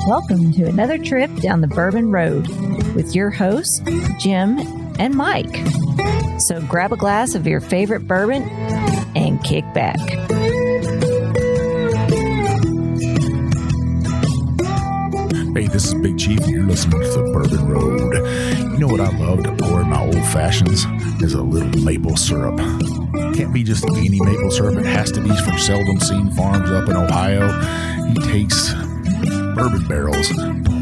Welcome to another trip down the Bourbon Road with your hosts, Jim and Mike. So grab a glass of your favorite bourbon and kick back. Hey, this is Big Chief, and you're listening to the Bourbon Road. You know what I love to pour in my old fashions is a little maple syrup. Can't be just any maple syrup. It has to be from Seldom Seen Farms up in Ohio. He takes bourbon barrels,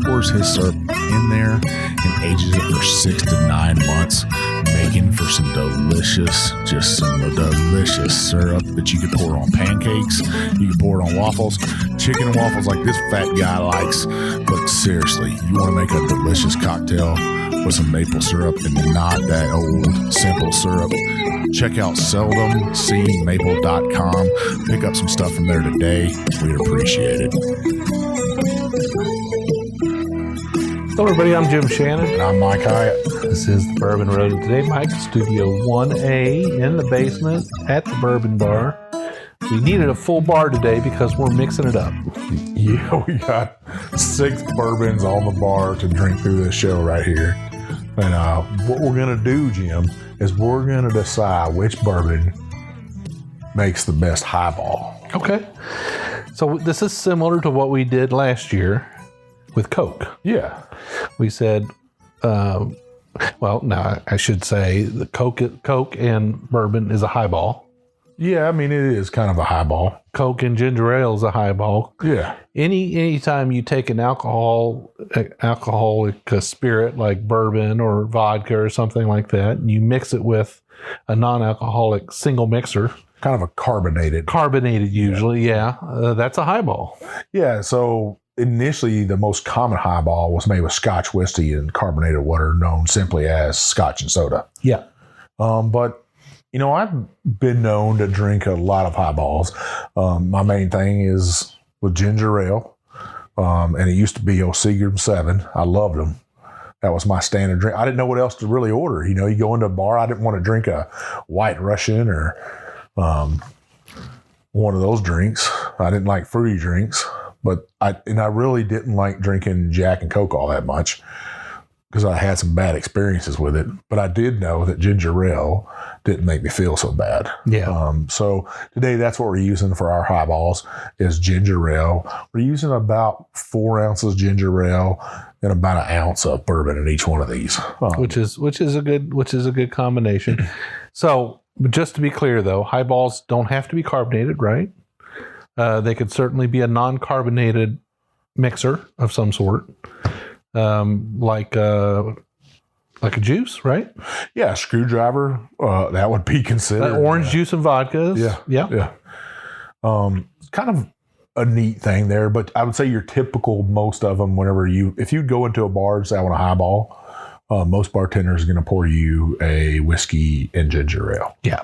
pours his syrup in there, and ages it for 6 to 9 months, making for some delicious syrup that you could pour on pancakes, you can pour it on waffles, chicken and waffles like this fat guy likes. But seriously, you want to make a delicious cocktail with some maple syrup and not that old simple syrup, check out seldomseenmaple.com. Pick up some stuff from there today. We'd appreciate it. Hello, everybody. I'm Jim Shannon. And I'm Mike Hyatt. This is the Bourbon Road. And today, Mike, Studio 1A in the basement at the Bourbon Bar. We needed a full bar today because we're mixing it up. Yeah, we got 6 bourbons on the bar to drink through this show right here. And what we're going to do, Jim, is we're going to decide which bourbon makes the best highball. Okay. So this is similar to what we did last year with Coke. Yeah. We said, I should say the Coke and bourbon is a highball. Yeah, I mean, it is kind of a highball. Coke and ginger ale is a highball. Yeah. Anytime you take an alcoholic spirit like bourbon or vodka or something like that, and you mix it with a non-alcoholic single mixer. Kind of a carbonated. Carbonated usually, yeah. That's a highball. Yeah, so initially the most common highball was made with Scotch whiskey and carbonated water, known simply as Scotch and soda. Yeah. But you know, I've been known to drink a lot of highballs. My main thing is with ginger ale, and it used to be Seagram 7. I loved them. That was my standard drink. I didn't know what else to really order. You know, you go into a bar, I didn't want to drink a White Russian or one of those drinks. I didn't like fruity drinks, but I really didn't like drinking Jack and Coke all that much because I had some bad experiences with it. But I did know that ginger ale didn't make me feel so bad. Yeah. So today, that's what we're using for our highballs is ginger ale. We're using about 4 ounces ginger ale and about an ounce of bourbon in each one of these, which is a good combination. So, but just to be clear, though, highballs don't have to be carbonated, right? They could certainly be a non-carbonated mixer of some sort, like a juice, right? Yeah, screwdriver. That would be considered orange juice and vodkas. Yeah. Kind of a neat thing there, but I would say your typical most of them. If you go into a bar and say I want a highball, most bartenders are going to pour you a whiskey and ginger ale. Yeah,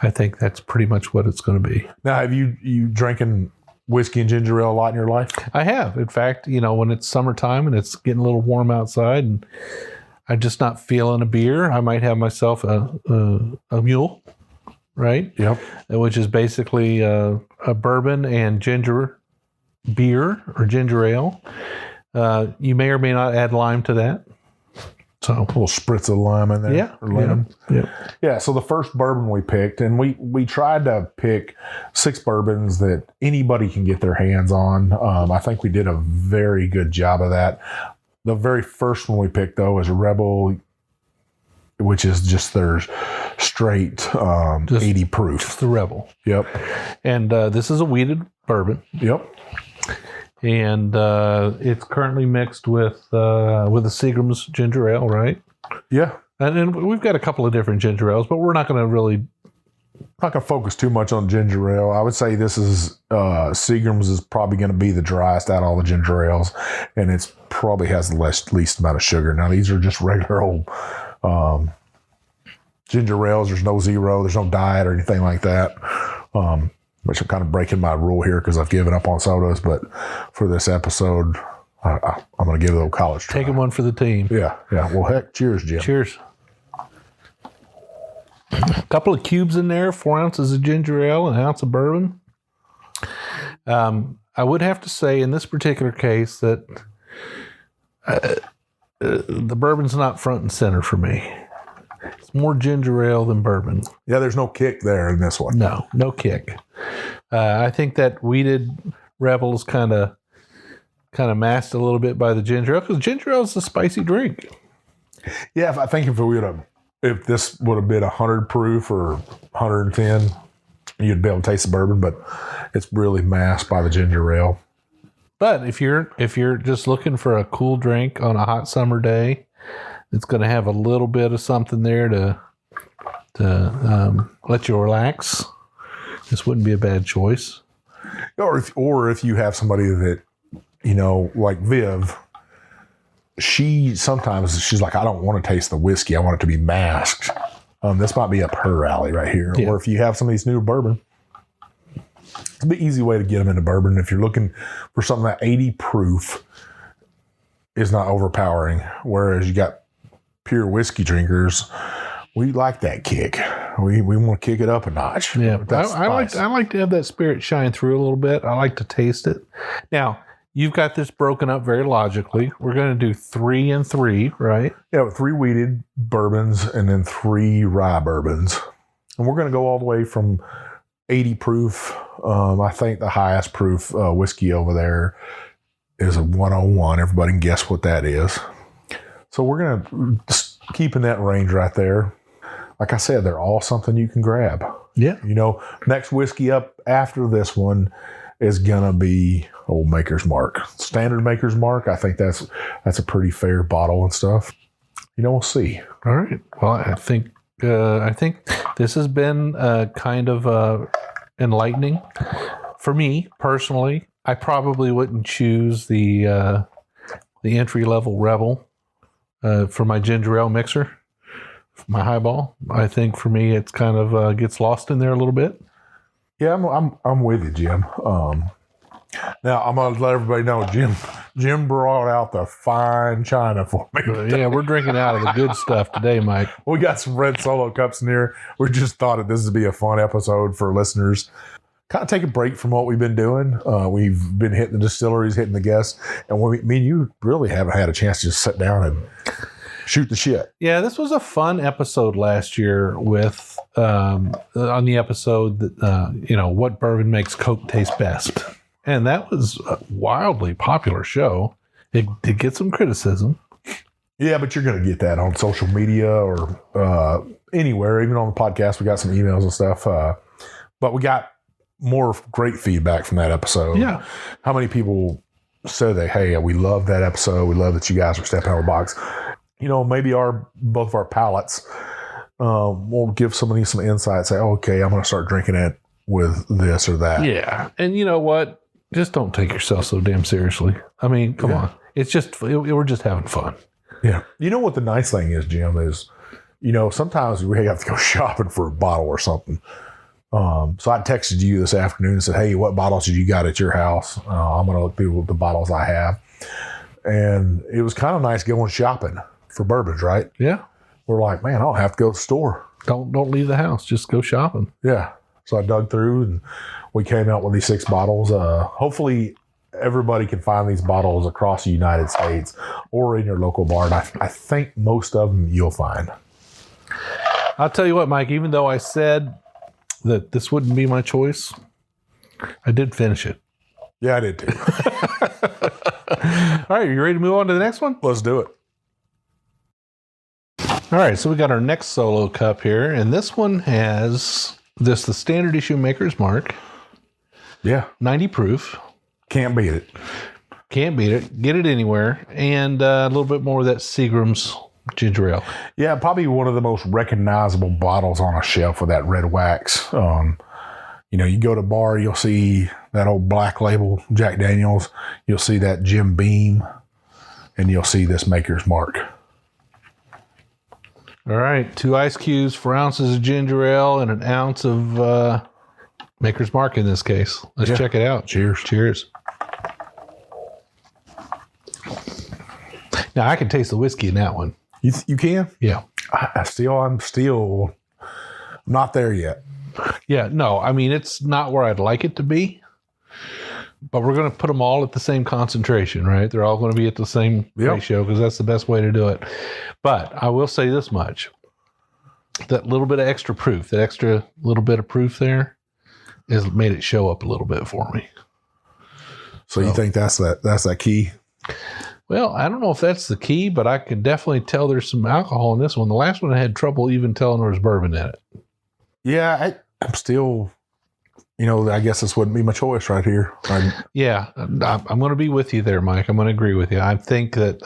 I think that's pretty much what it's going to be. Now, have you drinking whiskey and ginger ale a lot in your life? I have. In fact, when it's summertime and it's getting a little warm outside and I'm just not feeling a beer, I might have myself a mule, right? Yep. Which is basically a bourbon and ginger beer or ginger ale. You may or may not add lime to that. So a little spritz of lime in there. Yeah. Or lemon. Yeah. So the first bourbon we picked, and we tried to pick 6 bourbons that anybody can get their hands on. I think we did a very good job of that. The very first one we picked, though, is Rebel, which is just their straight 80 proof. Just the Rebel. Yep. And this is a wheated bourbon. Yep. And it's currently mixed with a Seagram's ginger ale, right? Yeah. And we've got a couple of different ginger ales, but we're not going to focus too much on ginger ale. I would say this is Seagram's is probably going to be the driest out of all the ginger ales, and it's probably has the least amount of sugar. Now these are just regular old ginger ales. There's no zero, there's no diet or anything like that. Which I'm kind of breaking my rule here because I've given up on sodas, but for this episode, I'm going to give it a little college try. Taking one for the team. Yeah. Well, heck, cheers, Jim. Cheers. A couple of cubes in there, 4 ounces of ginger ale, an ounce of bourbon. I would have to say in this particular case that the bourbon's not front and center for me. It's more ginger ale than bourbon. Yeah, there's no kick there in this one. No kick. I think that weeded Rebel's kind of masked a little bit by the ginger ale, because ginger ale is a spicy drink. Yeah, I think if this would have been 100 proof or 110, you'd be able to taste the bourbon, but it's really masked by the ginger ale. But if you're just looking for a cool drink on a hot summer day, it's going to have a little bit of something there to let you relax. This wouldn't be a bad choice. Or if you have somebody that, like Viv, she's like, I don't want to taste the whiskey. I want it to be masked. This might be up her alley right here. Yeah. Or if you have some of these new bourbon, it's an easy way to get them into bourbon. If you're looking for something that 80 proof is not overpowering, whereas you got pure whiskey drinkers, we like that kick. We want to kick it up a notch. Yeah, I like to have that spirit shine through a little bit. I like to taste it. Now, you've got this broken up very logically. We're going to do 3 and 3, right? Yeah, with 3 wheated bourbons and then 3 rye bourbons. And we're going to go all the way from 80 proof. I think the highest proof whiskey over there is a 101. Everybody can guess what that is. So we're going to just keep in that range right there. Like I said, they're all something you can grab. Yeah. Next whiskey up after this one is going to be old Maker's Mark. Standard Maker's Mark. I think that's a pretty fair bottle and stuff. We'll see. All right. Well, I think this has been kind of enlightening. For me, personally, I probably wouldn't choose the entry-level Rebel for my ginger ale mixer, my highball. I think for me, it's kind of gets lost in there a little bit. Yeah, I'm with you, Jim. Now I'm gonna let everybody know, Jim brought out the fine china for me. Yeah, we're drinking out of the good stuff today, Mike. We got some red Solo cups in here. We just thought that this would be a fun episode for listeners. Kind of take a break from what we've been doing. We've been hitting the distilleries, hitting the guests, and me and you really haven't had a chance to just sit down and shoot the shit. Yeah, this was a fun episode last year with on the episode that what bourbon makes Coke taste best, and that was a wildly popular show. It did get some criticism. Yeah, but you're going to get that on social media or anywhere, even on the podcast. We got some emails and stuff, but we got more great feedback from that episode. Yeah, how many people said that? Hey, we love that episode. We love that you guys are stepping out of the box. Maybe both of our palates will give somebody some insight. Say, okay, I'm going to start drinking it with this or that. Yeah, and you know what? Just don't take yourself so damn seriously. I mean, come on. It's just we're just having fun. Yeah. You know what the nice thing is, Jim, is sometimes we have to go shopping for a bottle or something. So I texted you this afternoon and said, hey, what bottles did you got at your house? I'm going to look through the bottles I have. And it was kind of nice going shopping for bourbons, right? Yeah. We're like, man, I don't have to go to the store. Don't leave the house. Just go shopping. Yeah. So I dug through and we came out with these 6 bottles. Hopefully everybody can find these bottles across the United States or in your local bar. And I think most of them you'll find. I'll tell you what, Mike, even though I said that this wouldn't be my choice, I did finish it. Yeah, I did too. All right, you ready to move on to the next one? Let's do it. All right, so we got our next solo cup here, and this one has the standard issue Maker's Mark. Yeah. 90 proof. Can't beat it. Can't beat it. Get it anywhere. And a little bit more of that Seagram's ginger ale. Yeah, probably one of the most recognizable bottles on a shelf with that red wax. You go to a bar, you'll see that old black label Jack Daniels. You'll see that Jim Beam, and you'll see this Maker's Mark. All right, 2 ice cubes, 4 ounces of ginger ale, and an ounce of Maker's Mark in this case. Let's check it out. Cheers. Cheers. Now, I can taste the whiskey in that one. You can? Yeah. I'm still not there yet. Yeah, no, I mean, it's not where I'd like it to be, But we're going to put them all at the same concentration, right? They're all going to be at the same ratio because that's the best way to do it. But I will say this much. That little bit of extra proof, that extra little bit of proof there has made it show up a little bit for me. So you think that's that key? Well, I don't know if that's the key, but I can definitely tell there's some alcohol in this one. The last one I had trouble even telling there was bourbon in it. Yeah, I'm still... I guess this wouldn't be my choice right here. Yeah, I'm going to be with you there, Mike. I'm going to agree with you. I think that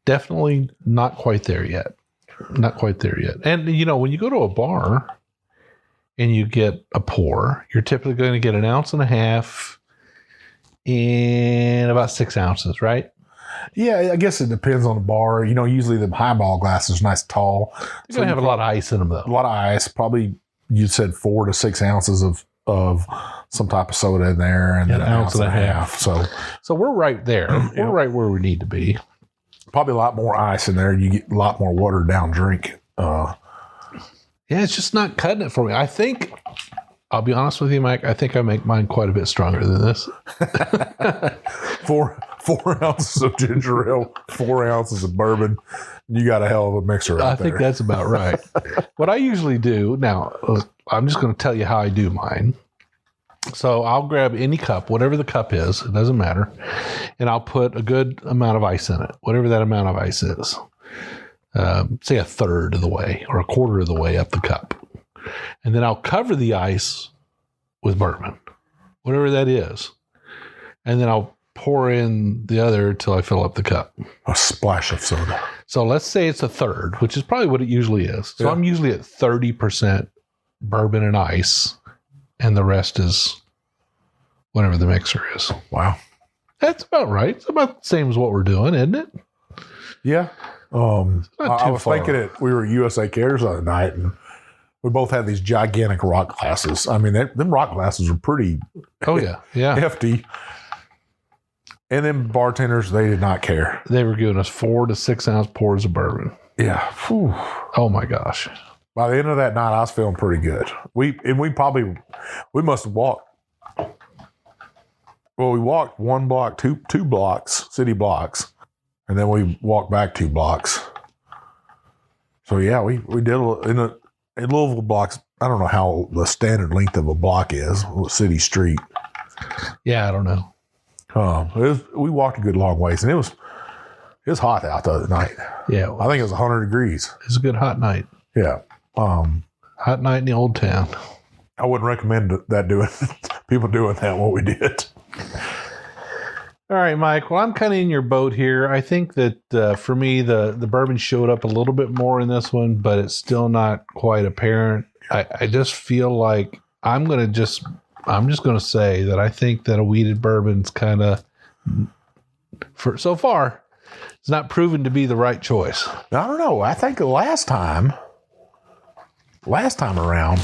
definitely not quite there yet. Not quite there yet. And, when you go to a bar and you get a pour, you're typically going to get 1.5 ounces and about 6 ounces, right? Yeah, I guess it depends on the bar. Usually the highball glass is nice tall. You're going to have a lot of ice in them, though. A lot of ice, probably... You said 4 to 6 ounces of some type of soda in there, and then 1.5 ounces. So we're right there. We're right where we need to be. Probably a lot more ice in there. You get a lot more watered down drink. Yeah, it's just not cutting it for me. I think, I'll be honest with you, Mike, I think I make mine quite a bit stronger than this. 4 ounces of ginger ale, 4 ounces of bourbon. You got a hell of a mixer I think that's about right. What I usually do, now, I'm just going to tell you how I do mine. So I'll grab any cup, whatever the cup is, it doesn't matter, and I'll put a good amount of ice in it, whatever that amount of ice is. Say 1/3 of the way or 1/4 of the way up the cup. And then I'll cover the ice with bourbon, whatever that is. And then I'll pour in the other till I fill up the cup. A splash of soda. So let's say it's 1/3, which is probably what it usually is. So I'm usually at 30% bourbon and ice, and the rest is whatever the mixer is. Wow. That's about right. It's about the same as what we're doing, isn't it? Yeah. I was thinking we were at USA Cares the other night, and we both had these gigantic rock glasses. I mean, them rock glasses are pretty hefty. And then bartenders, they did not care. They were giving us 4 to 6 ounce pours of bourbon. Yeah. Whew. Oh my gosh. By the end of that night, I was feeling pretty good. We must have walked. Well, we walked 1 block, two blocks, city blocks, and then we walked back 2 blocks. So yeah, we did in Louisville blocks. I don't know how the standard length of a block is, city street. Yeah, I don't know. We walked a good long ways, and it was hot out the other night. Yeah, I think it was 100 degrees. It was a good hot night. Yeah, hot night in the old town. I wouldn't recommend people doing that. What we did. All right, Mike. Well, I'm kind of in your boat here. I think that for me, the bourbon showed up a little bit more in this one, but it's still not quite apparent. I just feel like I'm just going to say that I think that a wheated bourbon's kind of, for so far, it's not proven to be the right choice. I don't know. I think last time around,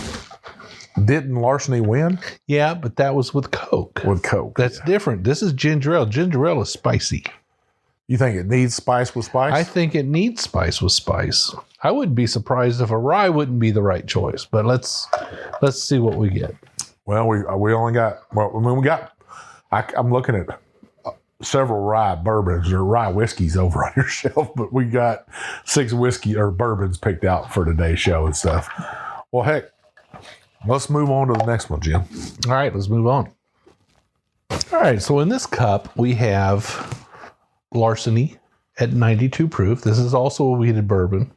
didn't Larceny win? Yeah, but that was with Coke. That's different. This is ginger ale. Ginger ale is spicy. You think it needs spice with spice? I think it needs spice with spice. I wouldn't be surprised if a rye wouldn't be the right choice, but let's see what we get. Well, we only got, I'm looking at several rye bourbons or rye whiskeys over on your shelf, but we got 6 whiskey or bourbons picked out for today's show and stuff. Well, heck, let's move on to the next one, Jim. All right, let's move on. All right, so in this cup, we have Larceny at 92 proof. This is also a wheated bourbon.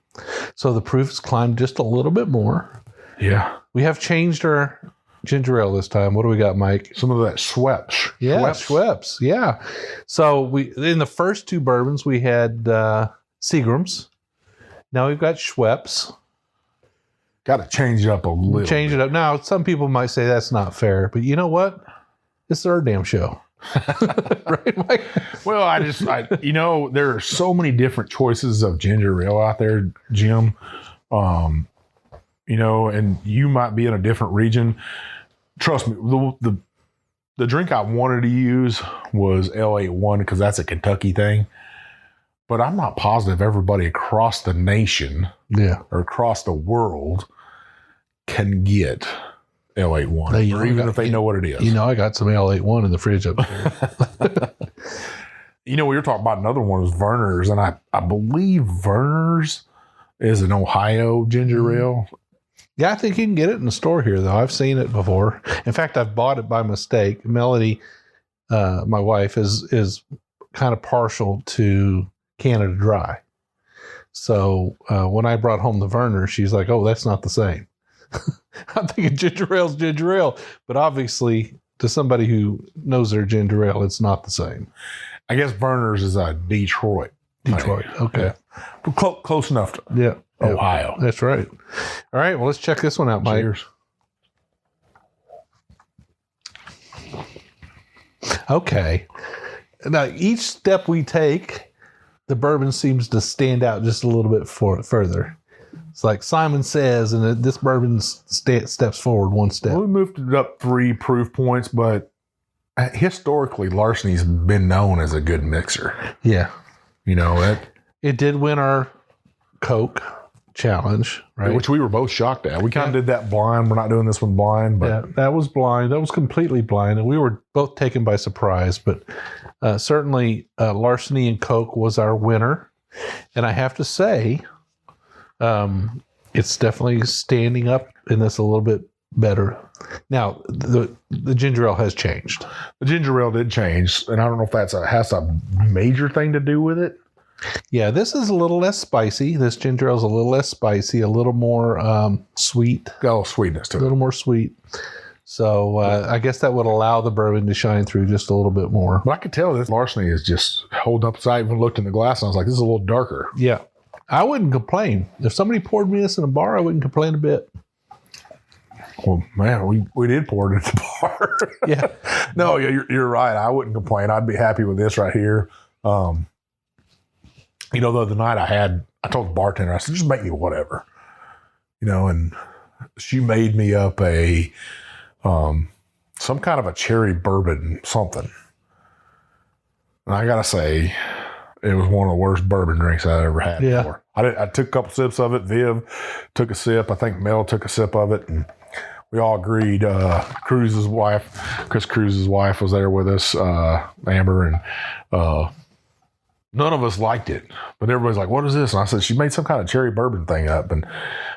So the proof has climbed just a little bit more. Yeah. We have changed our ginger ale this time. What do we got, Mike? Some of that Schweppes. Yeah, Schweppes. Yeah. So in the first 2 bourbons, we had Seagram's. Now we've got Schweppes. Got to change it up a little. Change it up. Now, some people might say that's not fair, but you know what? This is our damn show. Right, Mike? Well, there are so many different choices of ginger ale out there, Jim. And you might be in a different region. Trust me, the drink I wanted to use was L81 because that's a Kentucky thing. But I'm not positive everybody across the nation or across the world can get L81, Hey, you or know, even if they know what it is. You know, I got some L81 in the fridge up there. You know, we were talking about another one was Verner's, and I believe Verner's is an Ohio ginger ale. Yeah, I think you can get it in the store here, though. I've seen it before. In fact, I've bought it by mistake. Melody, my wife, is kind of partial to Canada Dry. So when I brought home the Werner, she's like, "Oh, that's not the same." I'm thinking ginger ale's ginger ale, but obviously, to somebody who knows their ginger ale, it's not the same. I guess Verner's is a Detroit. Okay. Yeah. Close enough to Ohio. That's right. All right. Well, let's check this one out, Mike. Cheers. Okay. Now, each step we take, the bourbon seems to stand out just a little bit further. It's like Simon says, and this bourbon steps forward one step. Well, we moved it up 3 proof points, but historically, Larceny's been known as a good mixer. Yeah. You know, it did win our Coke challenge, right? Which we were both shocked at. We kind of did that blind. We're not doing this one blind, but yeah, that was blind. That was completely blind, and we were both taken by surprise. But certainly, Larceny and Coke was our winner, and I have to say, it's definitely standing up in this a little bit better. Now, the ginger ale has changed. The ginger ale did change, and I don't know if that's has a major thing to do with it. Yeah, this is a little less spicy. This ginger ale is a little less spicy, a little more sweet. Got a little sweetness to it. A little more sweet. So I guess that would allow the bourbon to shine through just a little bit more. But I could tell this Larceny is just holding up. I even looked in the glass, and I was like, this is a little darker. Yeah. I wouldn't complain. If somebody poured me this in a bar, I wouldn't complain a bit. Well, man, we did pour it at the bar. Yeah. No, you're right. I wouldn't complain. I'd be happy with this right here. You know, the other night I told the bartender, I said, just make me whatever. You know, and she made me up a some kind of a cherry bourbon something. And I gotta say, it was one of the worst bourbon drinks I ever had before. I took a couple sips of it. Viv took a sip. I think Mel took a sip of it, and we all agreed. Chris Cruz's wife was there with us, Amber, and none of us liked it. But everybody's like, what is this? And I said, she made some kind of cherry bourbon thing up. And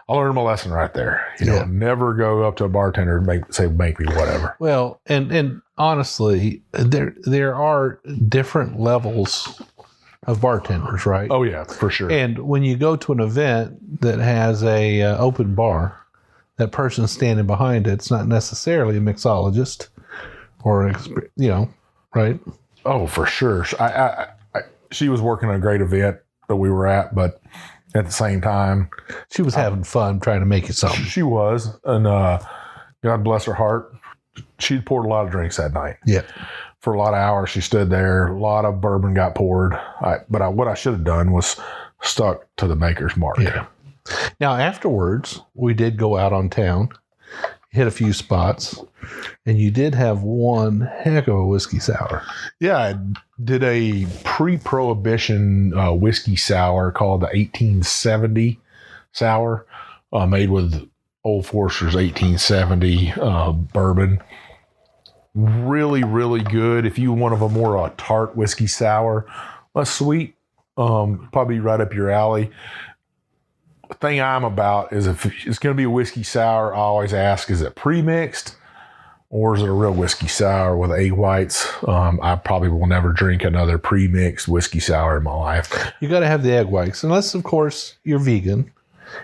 I learned my lesson right there. You know, never go up to a bartender and say, make me whatever. Well, and honestly, there are different levels of bartenders, right? Oh, yeah, for sure. And when you go to an event that has a open bar, that person standing behind it's not necessarily a mixologist or, right? Oh, for sure. She was working on a great event that we were at, but at the same time, she was having fun trying to make you something. She was, and God bless her heart, she'd poured a lot of drinks that night. Yeah. For a lot of hours, she stood there. A lot of bourbon got poured. What I should have done was stuck to the maker's mark. Yeah. Now, afterwards, we did go out on town, hit a few spots, and you did have one heck of a whiskey sour. Yeah, I did a pre-prohibition whiskey sour called the 1870 sour, made with Old Forester's 1870 bourbon. Really, really good. If you want a more tart whiskey sour, a sweet, probably right up your alley. The thing I'm about is if it's going to be a whiskey sour, I always ask, is it pre-mixed or is it a real whiskey sour with egg whites? I probably will never drink another pre-mixed whiskey sour in my life. You got to have the egg whites, unless, of course, you're vegan,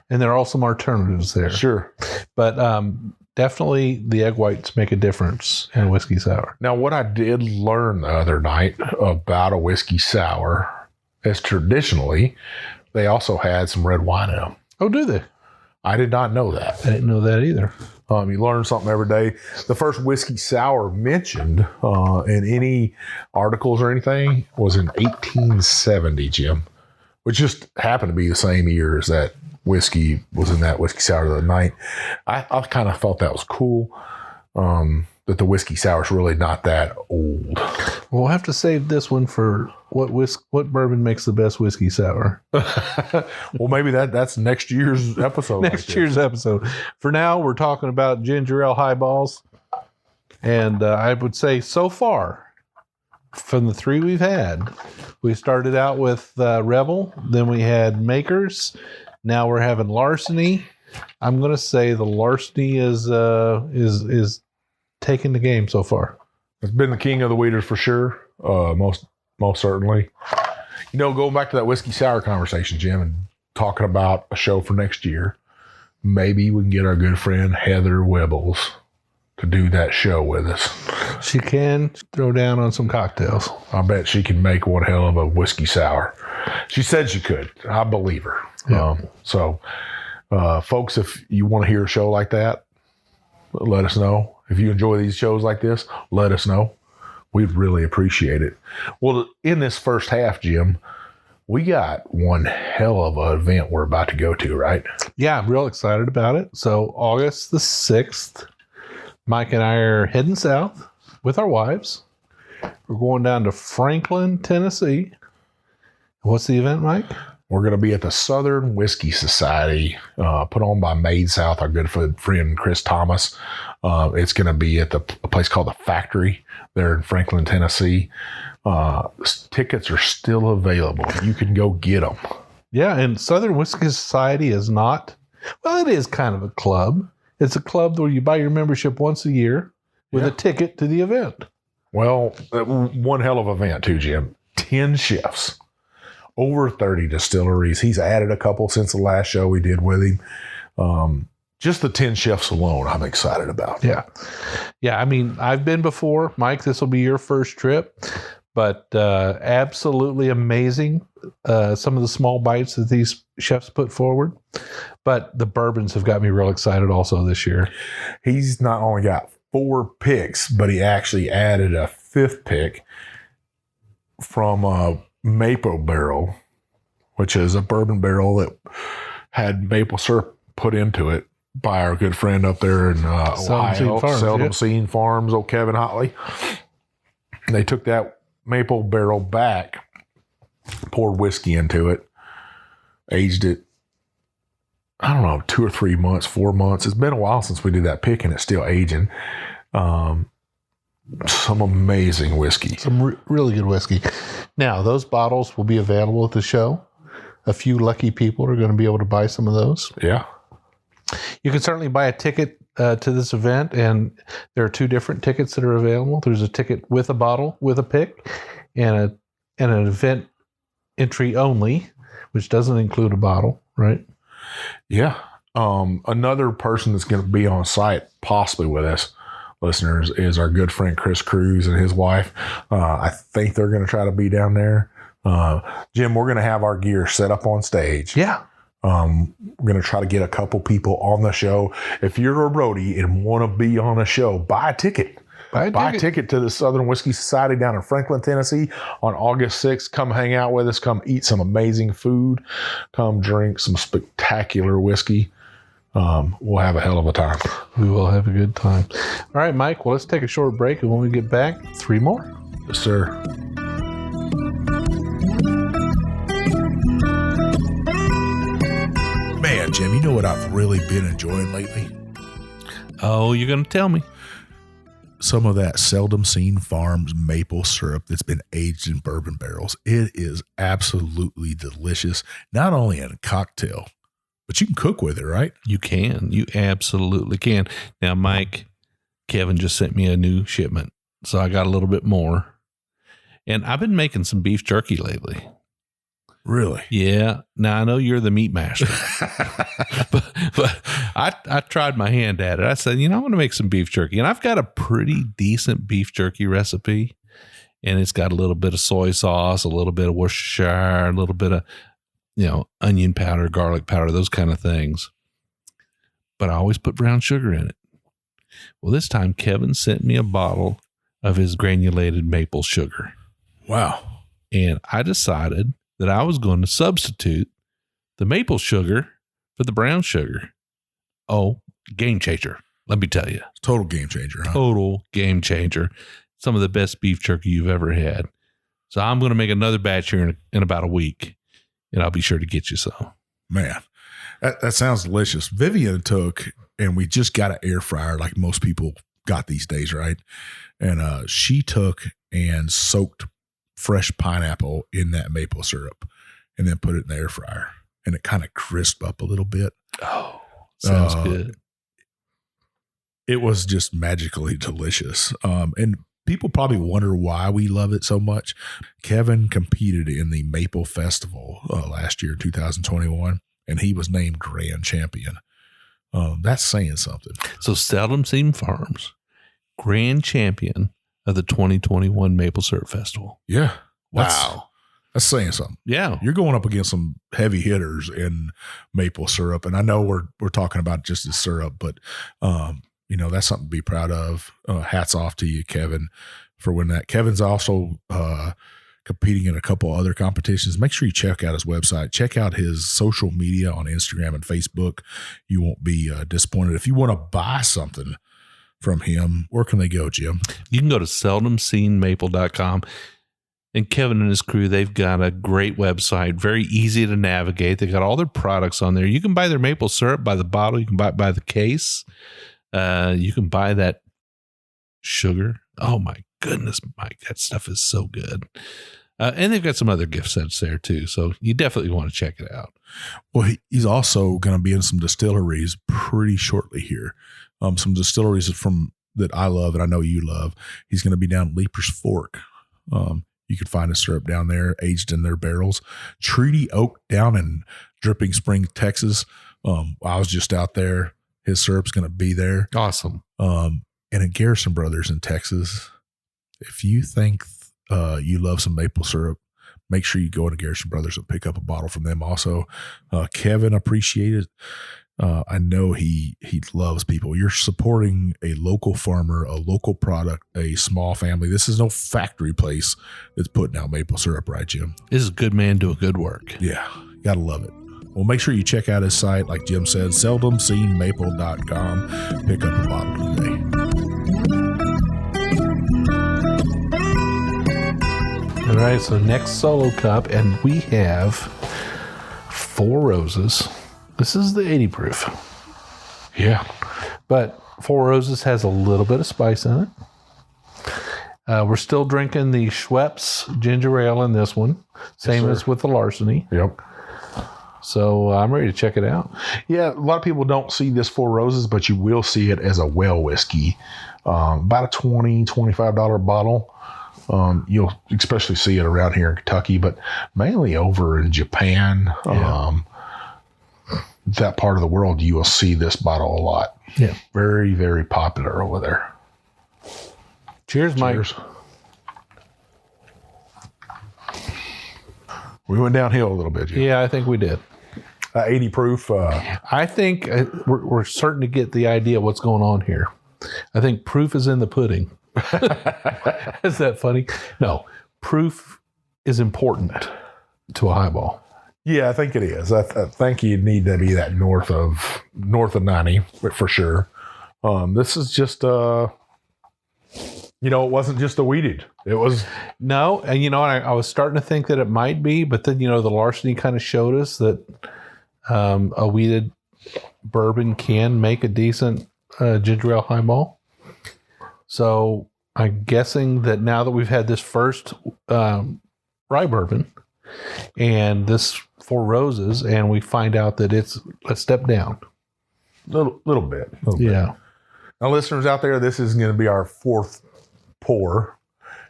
and there are some alternatives there. Sure. But definitely the egg whites make a difference in a whiskey sour. Now, what I did learn the other night about a whiskey sour is traditionally they also had some red wine in them. Oh, do they? I did not know that. I didn't know that either. You learn something every day. The first whiskey sour mentioned in any articles or anything was in 1870, Jim, which just happened to be the same year as that whiskey was in that whiskey sour of the night. I kind of thought that was cool. that the whiskey sour is really not that old. We'll have to save this one for what bourbon makes the best whiskey sour. Well, maybe that's next year's episode. Next year's episode. For now, we're talking about ginger ale highballs. And I would say so far, from the three we've had, we started out with Rebel, then we had Makers, now we're having Larceny. I'm going to say the Larceny is taking the game so far. It's been the king of the weeders for sure, most certainly. Going back to that whiskey sour conversation, Jim, and talking about a show for next year, maybe we can get our good friend Heather Webbles to do that show with us. She can throw down on some cocktails. I bet she can make one hell of a whiskey sour. She said she could. I believe her. Yeah. Folks, if you want to hear a show like that, let us know. If you enjoy these shows like this, let us know. We'd really appreciate it. Well, in this first half, Jim, we got one hell of an event we're about to go to, right? Yeah, I'm real excited about it. So August the 6th, Mike and I are heading south with our wives. We're going down to Franklin, Tennessee. What's the event, Mike? We're going to be at the Southern Whiskey Society, put on by Made South, our good friend Chris Thomas. It's going to be at a place called The Factory there in Franklin, Tennessee. Tickets are still available. You can go get them. Yeah, and Southern Whiskey Society is not, well, it is kind of a club. It's a club where you buy your membership once a year with a ticket to the event. Well, one hell of an event too, Jim. 10 chefs, over 30 distilleries. He's added a couple since the last show we did with him. Just the 10 chefs alone, I'm excited about. Yeah. Yeah, I mean, I've been before. Mike, this will be your first trip, but absolutely amazing. Some of the small bites that these chefs put forward. But the bourbons have got me real excited also this year. He's not only got 4 picks, but he actually added a 5th pick from a maple barrel, which is a bourbon barrel that had maple syrup put into it by our good friend up there in Ohio, Seldom Seen Farms, old Kevin Hotley. They took that maple barrel back, poured whiskey into it, aged it, I don't know, 2 or 3 months, 4 months. It's been a while since we did that pick, and it's still aging. Some amazing whiskey. Some really good whiskey. Now, those bottles will be available at the show. A few lucky people are going to be able to buy some of those. Yeah. You can certainly buy a ticket to this event, and there are 2 different tickets that are available. There's a ticket with a bottle, with a pick, and an event entry only, which doesn't include a bottle, right? Yeah. Another person that's going to be on site, possibly with us, listeners, is our good friend Chris Cruz and his wife. I think they're going to try to be down there. Jim, we're going to have our gear set up on stage. Yeah. We're going to try to get a couple people on the show. If you're a roadie and want to be on a show, buy a ticket. Buy a ticket to the Southern Whiskey Society down in Franklin, Tennessee on August 6th. Come hang out with us. Come eat some amazing food. Come drink some spectacular whiskey. We'll have a hell of a time. We will have a good time. All right, Mike. Well, let's take a short break, and when we get back, 3 more. Yes, sir. Man, Jim, you know what I've really been enjoying lately? Oh, you're going to tell me. Some of that Seldom Seen Farms maple syrup that's been aged in bourbon barrels. It is absolutely delicious, not only in a cocktail, but you can cook with it, right? You can. You absolutely can. Now, Mike, Kevin just sent me a new shipment, so I got a little bit more. And I've been making some beef jerky lately. Really? Yeah. Now, I know you're the meat master, but I tried my hand at it. I said, I want to make some beef jerky. And I've got a pretty decent beef jerky recipe. And it's got a little bit of soy sauce, a little bit of Worcestershire, a little bit of, onion powder, garlic powder, those kind of things. But I always put brown sugar in it. Well, this time Kevin sent me a bottle of his granulated maple sugar. Wow. And I decided that I was going to substitute the maple sugar for the brown sugar. Oh, game changer. Let me tell you. Total game changer. Huh? Total game changer. Some of the best beef jerky you've ever had. So I'm going to make another batch here in about a week, and I'll be sure to get you some. Man, that sounds delicious. Vivian took, and we just got an air fryer like most people got these days, right? And she took and soaked fresh pineapple in that maple syrup and then put it in the air fryer. And it kind of crisped up a little bit. Oh, sounds good. It was just magically delicious. And people probably wonder why we love it so much. Kevin competed in the Maple Festival last year, 2021, and he was named grand champion. That's saying something. So Seldom Seen Farms, grand champion of the 2021 Maple Syrup Festival. Yeah. Wow. That's saying something. Yeah. You're going up against some heavy hitters in maple syrup. And I know we're talking about just the syrup, but, that's something to be proud of. Hats off to you, Kevin, for winning that. Kevin's also competing in a couple other competitions. Make sure you check out his website. Check out his social media on Instagram and Facebook. You won't be disappointed. If you want to buy something from him, where can they go, Jim? You can go to seldomseenmaple.com. And Kevin and his crew, they've got a great website, very easy to navigate. They got all their products on there. You can buy their maple syrup by the bottle. You can buy it by the case. You can buy that sugar. Oh my goodness, Mike, that stuff is so good. And they've got some other gift sets there too. So you definitely want to check it out. Well, he's also going to be in some distilleries pretty shortly here. Some distilleries that I love and I know you love. He's going to be down at Leaper's Fork. You could find a syrup down there aged in their barrels. Treaty Oak down in Dripping Spring, Texas. I was just out there. His syrup's going to be there. Awesome. And at Garrison Brothers in Texas, if you think you love some maple syrup, make sure you go to Garrison Brothers and pick up a bottle from them also. Kevin appreciated. I know he loves people. You're supporting a local farmer, a local product, a small family. This is no factory place that's putting out maple syrup, right, Jim? This is a good man doing good work. Yeah, gotta love it. Well, make sure you check out his site, like Jim said, seldomseenmaple.com. Pick up a bottle today. All right, so next solo cup, and we have Four Roses. This is the 80 proof. Yeah. But Four Roses has a little bit of spice in it. We're still drinking the Schweppes ginger ale in this one. Same as with the Larceny. Yep. So I'm ready to check it out. Yeah, a lot of people don't see this Four Roses, but you will see it as a well whiskey. About a $20, $25 bottle. You'll especially see it around here in Kentucky, but mainly over in Japan. Yeah. That part of the world, you will see this bottle a lot. Yeah. Very, very popular over there. Cheers, Mike. Cheers. We went downhill a little bit. Jim. Yeah, I think we did. 80 proof. I think we're starting to get the idea of what's going on here. I think proof is in the pudding. Is that funny? No, proof is important to a highball. Yeah, I think it is. I think you need to be that north of 90 for sure. This is just, it wasn't just a weeded. It was. No, and I was starting to think that it might be, but then, the Larceny kind of showed us that a weeded bourbon can make a decent ginger ale highball. So I'm guessing that now that we've had this first rye bourbon and this Four Roses, and we find out that it's a step down. Little bit. Yeah. Now, listeners out there, this is going to be our fourth pour,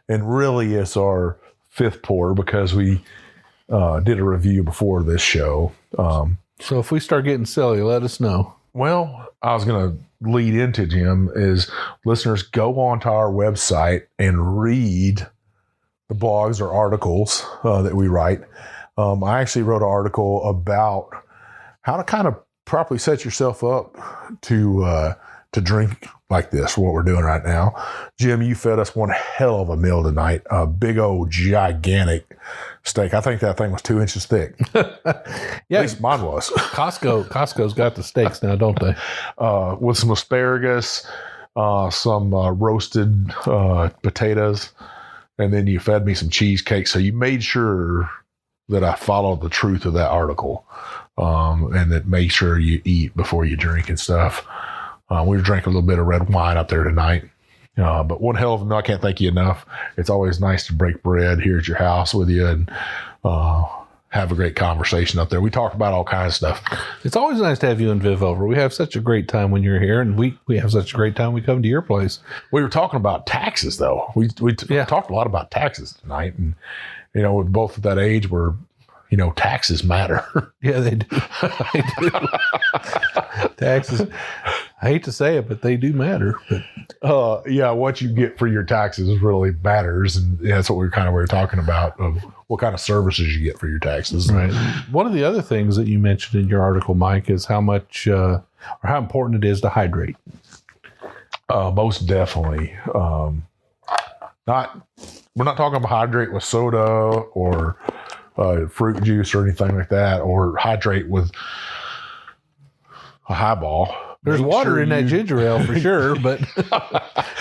and really it's our fifth pour because we did a review before this show. So if we start getting silly, let us know. Well, I was going to lead into, Jim, is listeners go onto our website and read the blogs or articles that we write. I actually wrote an article about how to kind of properly set yourself up to drink like this, what we're doing right now. Jim, you fed us one hell of a meal tonight, a big old gigantic steak. I think that thing was 2 inches thick. Yeah, At least mine was. Costco's got the steaks now, don't they? With some asparagus, some roasted potatoes, and then you fed me some cheesecake. So you made sure that I followed the truth of that article, and that make sure you eat before you drink and stuff. We were drinking a little bit of red wine up there tonight. But one hell of a meal. I can't thank you enough. It's always nice to break bread here at your house with you and have a great conversation up there. We talk about all kinds of stuff. It's always nice to have you and Viv over. We have such a great time when you're here, and we have such a great time when we come to your place. We were talking about taxes, though. We talked a lot about taxes tonight. And, we're both at that age where, taxes matter. Yeah, they do. They do. Taxes. I hate to say it, but they do matter. But what you get for your taxes really matters, and that's what we were talking about, of what kind of services you get for your taxes. Right. One of the other things that you mentioned in your article, Mike, is how much or how important it is to hydrate. Most definitely. We're not talking about hydrate with soda or fruit juice or anything like that, or hydrate with a highball. There's water in that ginger ale for sure, but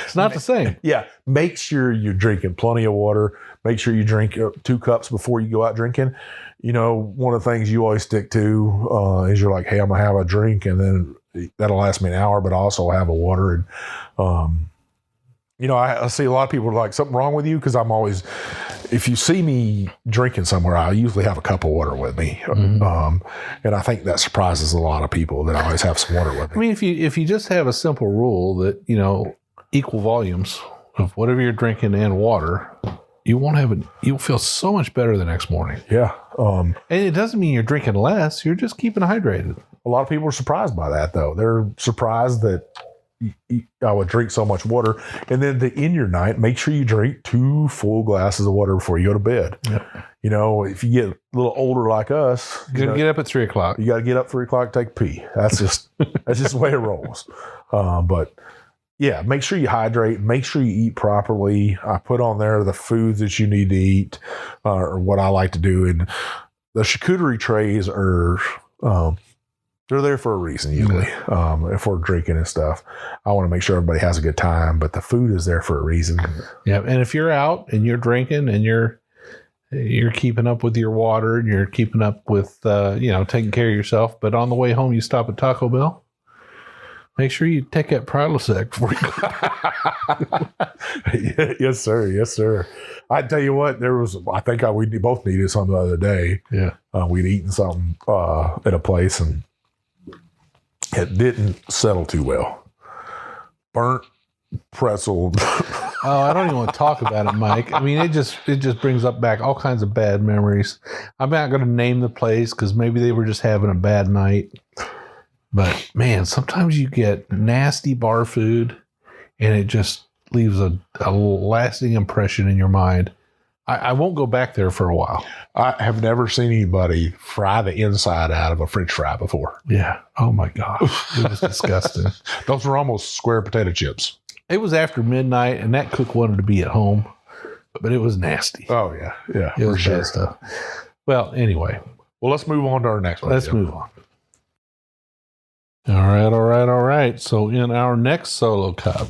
it's not the same. Yeah. Make sure you're drinking plenty of water. Make sure you drink 2 cups before you go out drinking. One of the things you always stick to is you're like, hey, I'm going to have a drink, and then that'll last me an hour, but I also have a water. And, I see a lot of people are like, something wrong with you? Because I'm always, if you see me drinking somewhere, I usually have a cup of water with me. Mm-hmm. And I think that surprises a lot of people that I always have some water with me. I mean, if you just have a simple rule that, equal volumes of whatever you're drinking and water, you'll feel so much better the next morning. Yeah. And it doesn't mean you're drinking less. You're just keeping hydrated. A lot of people are surprised by that, though. They're surprised that I would drink so much water. And then to end your night, make sure you drink 2 full glasses of water before you go to bed. Yep. If you get a little older like us, you're going to get up at 3 o'clock. You got to get up 3 o'clock, take a pee. That's just the way it rolls. But yeah, make sure you hydrate. Make sure you eat properly. I put on there the foods that you need to eat, or what I like to do. And the charcuterie trays are, they're there for a reason, usually. If we're drinking and stuff, I want to make sure everybody has a good time, but the food is there for a reason. Yeah. And if you're out and you're drinking and you're keeping up with your water and you're keeping up with, taking care of yourself, but on the way home, you stop at Taco Bell, make sure you take that Prilosec before you go. Yes, sir. Yes, sir. I tell you what, we both needed something the other day. Yeah. We'd eaten something at a place, and it didn't settle too well. Burnt pretzel. Oh, I don't even want to talk about it, Mike. I mean, it just brings up back all kinds of bad memories. I'm not going to name the place because maybe they were just having a bad night. But man, sometimes you get nasty bar food, and it just leaves a lasting impression in your mind. I won't go back there for a while. I have never seen anybody fry the inside out of a French fry before. Yeah. Oh my gosh. It was disgusting. Those were almost square potato chips. It was after midnight, and that cook wanted to be at home, but it was nasty. Oh yeah. Yeah. It was bad stuff. Well, anyway. Well, let's move on to our next one. Let's move on. All right. So in our next solo cup,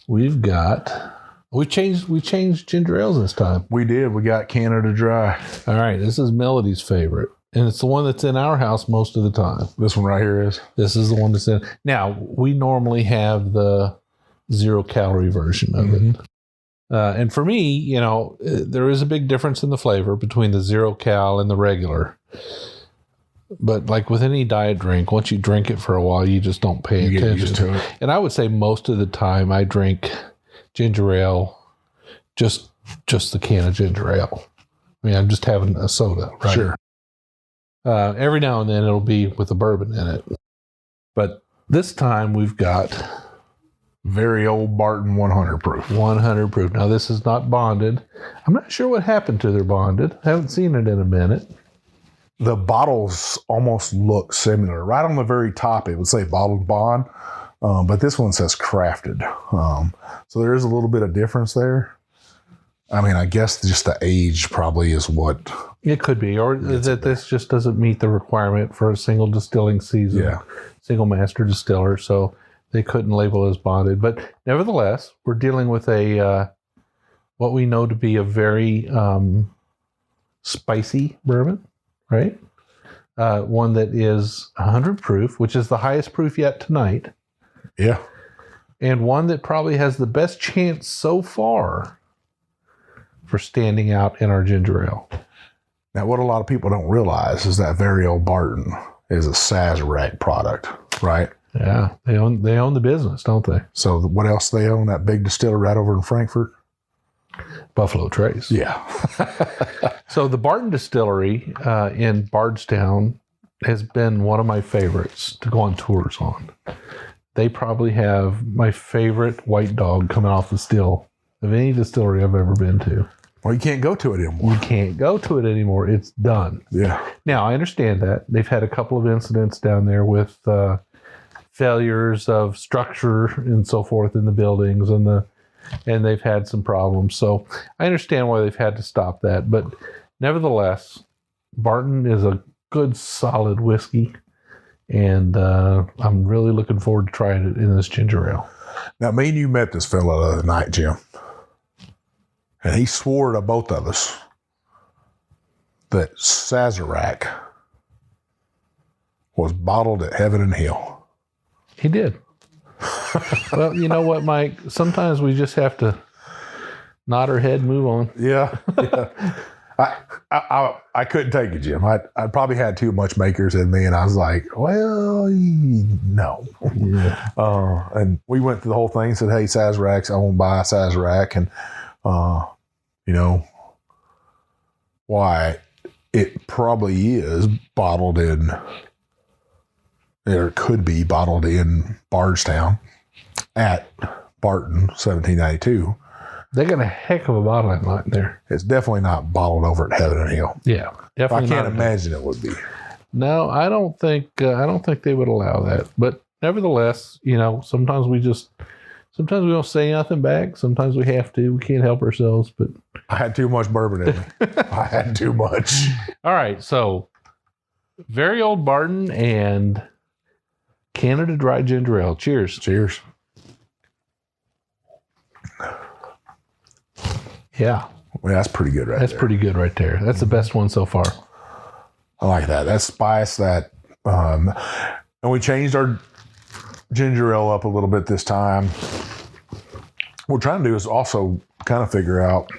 we changed ginger ales this time. We did. We got Canada Dry. All right. This is Melody's favorite, and it's the one that's in our house most of the time. This one right here is? This is the one that's in. Now, we normally have the 0-calorie version of it. And for me, there is a big difference in the flavor between the 0-cal and the regular. But like with any diet drink, once you drink it for a while, you just don't pay attention. Get used to it. And I would say most of the time I drink ginger ale, just the can of ginger ale. I mean, I'm just having a soda, right? Sure. Every now and then it'll be with a bourbon in it. But this time we've got very old Barton 100 proof. 100 proof. Now this is not bonded. I'm not sure what happened to their bonded. Haven't seen it in a minute. The bottles almost look similar. Right on the very top, it would say bottled bond, but this one says crafted. So there is a little bit of difference there. I mean, I guess just the age probably is what. It could be, or that this just doesn't meet the requirement for a single distilling season, Yeah. single master distiller, so they couldn't label as bonded. But nevertheless, we're dealing with a what we know to be a very spicy bourbon, right? One that is 100 proof, which is the highest proof yet tonight, Yeah. and one that probably has the best chance so far for standing out in our ginger ale. Now, what a lot of people don't realize is that very old Barton is a Sazerac product, right? Yeah, they own the business, don't they? So what else they own? That big distillery right over in Frankfurt? Buffalo Trace. Yeah. So the Barton Distillery in Bardstown has been one of my favorites to go on tours on. They probably have my favorite white dog coming off the still of any distillery I've ever been to. Well, you can't go to it anymore. You can't go to it anymore. It's done. Yeah. Now, I understand that. They've had a couple of incidents down there with failures of structure and so forth in the buildings, and they've had some problems. So I understand why they've had to stop that. But nevertheless, Barton is a good, solid whiskey, and I'm really looking forward to trying it in this ginger ale. Now, me and you met this fella the other night, Jim. And he swore to both of us that Sazerac was bottled at Heaven and Hill. He did. Well, you know what, Mike? Sometimes we just have to nod our head and move on. Yeah. I couldn't take it, Jim. I probably had too much makers in me, and I was like, well, no. Yeah. And we went through the whole thing and said, hey, Sazerac's owned by Sazerac, and you know, why it probably is bottled in, or could be bottled in Bardstown at Barton, 1792. They got a heck of a bottling line there. It's definitely not bottled over at Heaven and Hill. Yeah, definitely. I can't not. imagine it would be. No, I don't think they would allow that. But nevertheless, you know, sometimes we don't say nothing back. Sometimes we have to. We can't help ourselves. But I had too much bourbon in me. I had too much. all right, so very old Barton and Canada Dry Ginger Ale. Cheers. Cheers. Yeah, Well, that's pretty good right that's there. pretty good right there. That's the best one so far. I like that. That spice, that, and we changed our ginger ale up a little bit this time. What we're trying to do is also kind of figure out,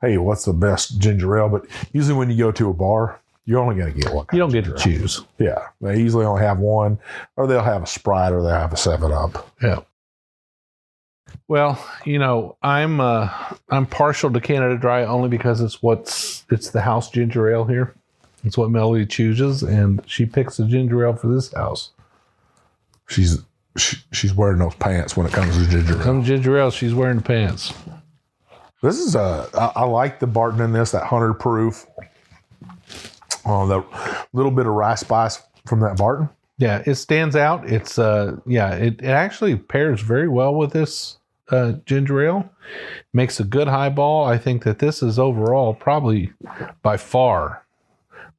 hey, what's the best ginger ale? But usually when you go to a bar, you're only going to get one. You don't get ginger to ale. choose. Yeah. They usually only have one, or they'll have a Sprite, or they'll have a 7-Up. Yeah. Well, you know, I'm partial to Canada Dry only because it's the house ginger ale here. It's what Melody chooses, and she picks the ginger ale for this house. She's wearing those pants when it comes to ginger ale. Come ginger ale, she's wearing the pants. This is I like the Barton in this, that 100 proof. The little bit of rye spice from that Barton. Yeah, it stands out. It's it actually pairs very well with this ginger ale. Makes a good highball. I think that this is overall probably by far,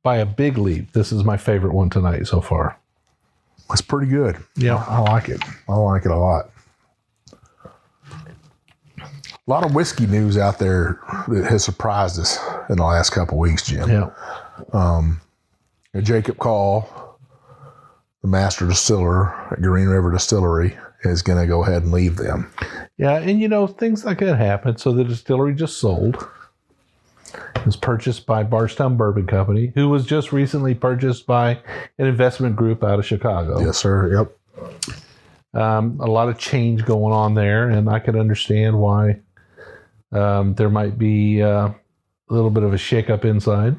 by a big leap, this is my favorite one tonight so far. It's pretty good. Yeah. I like it. I like it a lot. A lot of whiskey news out there that has surprised us in the last couple of weeks, Jim. Yeah. Jacob Call, the master distiller at Green River Distillery, is going to go ahead and leave them. Yeah, and you know, things like that happen. So the distillery just sold. It was purchased by Bardstown Bourbon Company, who was just recently purchased by an investment group out of Chicago. Yes, sir. Yep. A lot of change going on there, and I can understand why there might be a little bit of a shakeup inside.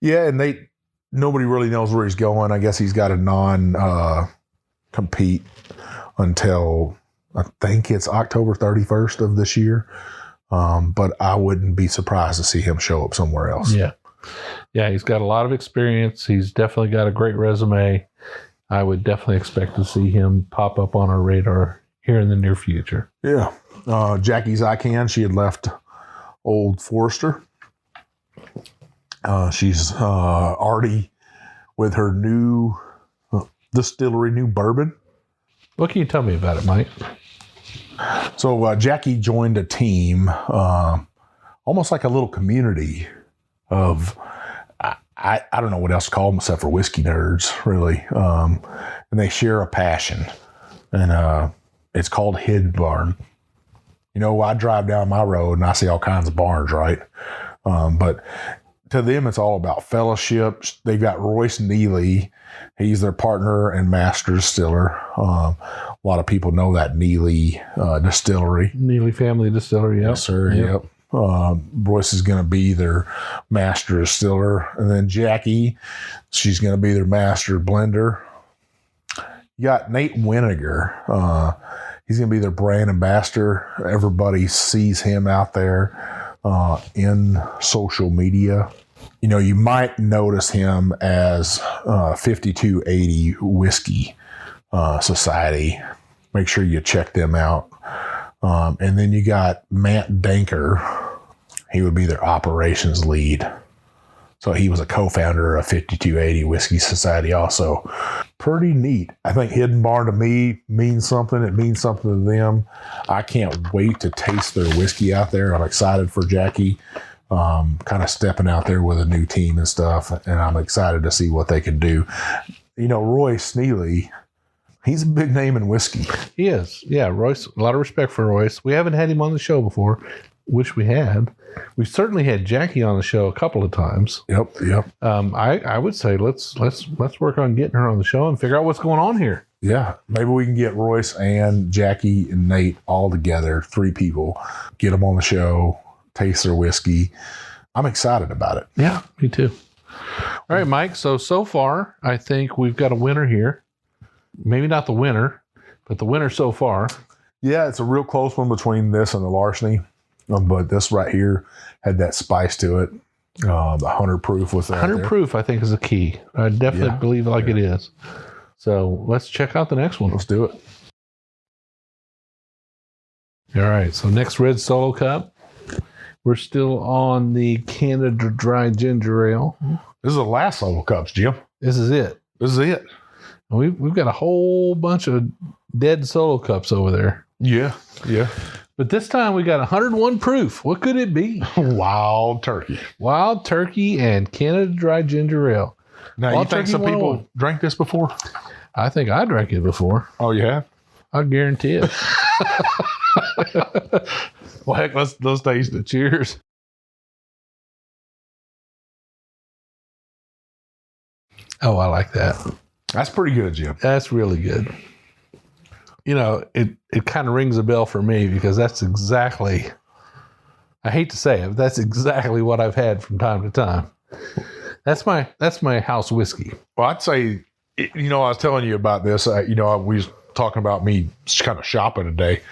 Yeah, and nobody really knows where he's going. I guess he's got a non-compete until I think it's October 31st of this year. But I wouldn't be surprised to see him show up somewhere else. Yeah. Yeah, he's got a lot of experience. He's definitely got a great resume. I would definitely expect to see him pop up on our radar here in the near future. Yeah. Jackie Zykan, she had left Old Forester. She's already with her new distillery, new bourbon. What can you tell me about it, Mike? So Jackie joined a team, almost like a little community of, I don't know what else to call them except for whiskey nerds, really. And they share a passion. And it's called Hidden Barn. You know, I drive down my road and I see all kinds of barns, right? But to them, it's all about fellowship. They've got Royce Neely. He's their partner and master distiller. A lot of people know that Neely distillery. Neely Family Distillery, yep. Yes, sir. Yep. Royce is going to be their master distiller. And then Jackie, she's going to be their master blender. You got Nate Winiger. He's going to be their brand ambassador. Everybody sees him out there in social media. You know, you might notice him as 5280 Whiskey Society. Make sure you check them out. And then you got Matt Danker. He would be their operations lead. So he was a co-founder of 5280 Whiskey Society also. Pretty neat. I think Hidden Barn to me means something. It means something to them. I can't wait to taste their whiskey out there. I'm excited for Jackie kind of stepping out there with a new team and stuff. And I'm excited to see what they can do. You know, Royce Neely, he's a big name in whiskey. He is. Yeah, Royce, a lot of respect for Royce. We haven't had him on the show before. Wish we had. We've certainly had Jackie on the show a couple of times. Yep. I would say let's work on getting her on the show and figure out what's going on here. Yeah, maybe we can get Royce and Jackie and Nate all together, 3 people, get them on the show, taste their whiskey. I'm excited about it. Yeah, me too. All right, Mike. So far, I think we've got a winner here. Maybe not the winner, but the winner so far. Yeah, it's a real close one between this and the Larceny. But this right here had that spice to it. The 100 proof was there. 100 proof, I think, is a key. I definitely believe it is. So let's check out the next one. Let's do it. All right. So next red solo cup. We're still on the Canada Dry Ginger Ale. This is the last solo cups, Jim. This is it. We've got a whole bunch of dead solo cups over there. Yeah. But this time we got 101 proof. What could it be? Wild Turkey. Wild Turkey and Canada Dry Ginger Ale. Now, Wild you think Turkey some 101. people drank this before? I think I drank it before. Oh, you have? I guarantee it. Well, heck, let's taste it. Cheers. Oh, I like that. That's pretty good, Jim. That's really good. You know, it kind of rings a bell for me because that's exactly, I hate to say it, but that's exactly what I've had from time to time. That's my house whiskey. Well, I'd say, you know, I was telling you about this. We was talking about me kind of shopping today.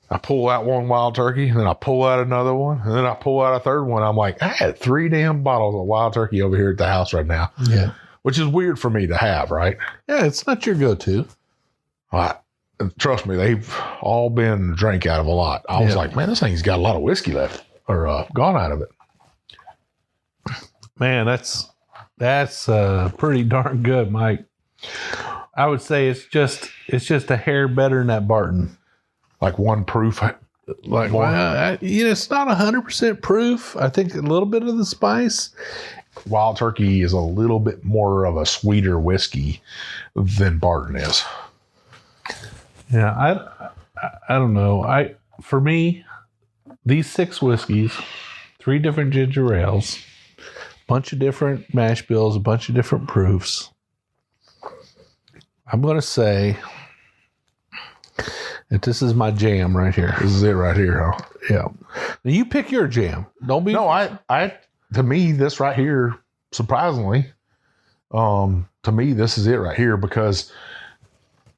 I pull out one Wild Turkey, and then I pull out another one, and then I pull out a third one. I'm like, I had 3 damn bottles of Wild Turkey over here at the house right now. Yeah. Which is weird for me to have, right? Yeah, it's not your go-to. Trust me, they've all been drank out of a lot. I was like, man, this thing's got a lot of whiskey left or gone out of it. Man, that's pretty darn good, Mike. I would say it's just a hair better than that Barton. Like 1 proof. Like, well, it's not 100% proof. I think a little bit of the spice. Wild Turkey is a little bit more of a sweeter whiskey than Barton is. Yeah, I don't know. For me, these 6 whiskeys, 3 different ginger ales, bunch of different mash bills, a bunch of different proofs. I'm going to say that this is my jam right here. This is it right here, huh? Yeah. Now you pick your jam. Don't be. No, I to me, this right here, surprisingly, to me, this is it right here because